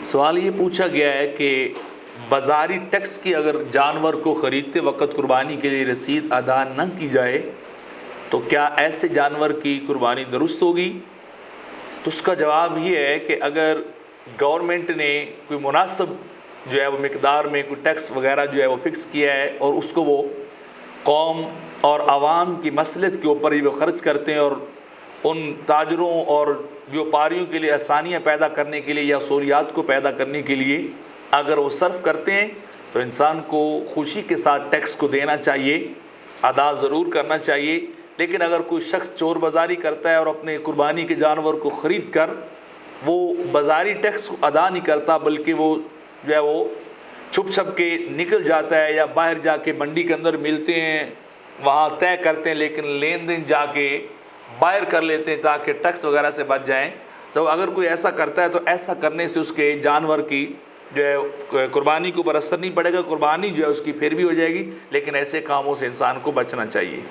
सवाल ये पूछा गया है कि बाज़ारी टैक्स की अगर जानवर को ख़रीदते वक्त कुर्बानी के लिए रसीद अदा न की जाए तो क्या ऐसे जानवर की कुर्बानी दुरुस्त होगी। तो उसका जवाब ये है कि अगर गवर्नमेंट ने कोई मुनासिब जो है वो मिकदार में कोई टैक्स वगैरह जो है वो फ़िक्स किया है और उसको वो कौम और आवाम की मसलहत के ऊपर ही वो ख़र्च करते हैं और उन ताजरों और व्यापारियों के लिए आसानियाँ पैदा करने के लिए या सहूलियात को पैदा करने के लिए अगर वो सर्फ करते हैं तो इंसान को खुशी के साथ टैक्स को देना चाहिए, अदा ज़रूर करना चाहिए। लेकिन अगर कोई शख्स चोर बाज़ारी करता है और अपने कुर्बानी के जानवर को ख़रीद कर वो बाज़ारी टैक्स को अदा नहीं करता बल्कि वो जो है वो छुप छुप के निकल जाता है या बाहर जाके मंडी के अंदर मिलते हैं वहाँ तय करते हैं लेकिन लेन देन जाके बाहर कर लेते हैं ताकि टैक्स वगैरह से बच जाएं, तो अगर कोई ऐसा करता है तो ऐसा करने से उसके जानवर की जो है कुर्बानी के ऊपर असर नहीं पड़ेगा, कुर्बानी जो है उसकी फिर भी हो जाएगी, लेकिन ऐसे कामों से इंसान को बचना चाहिए।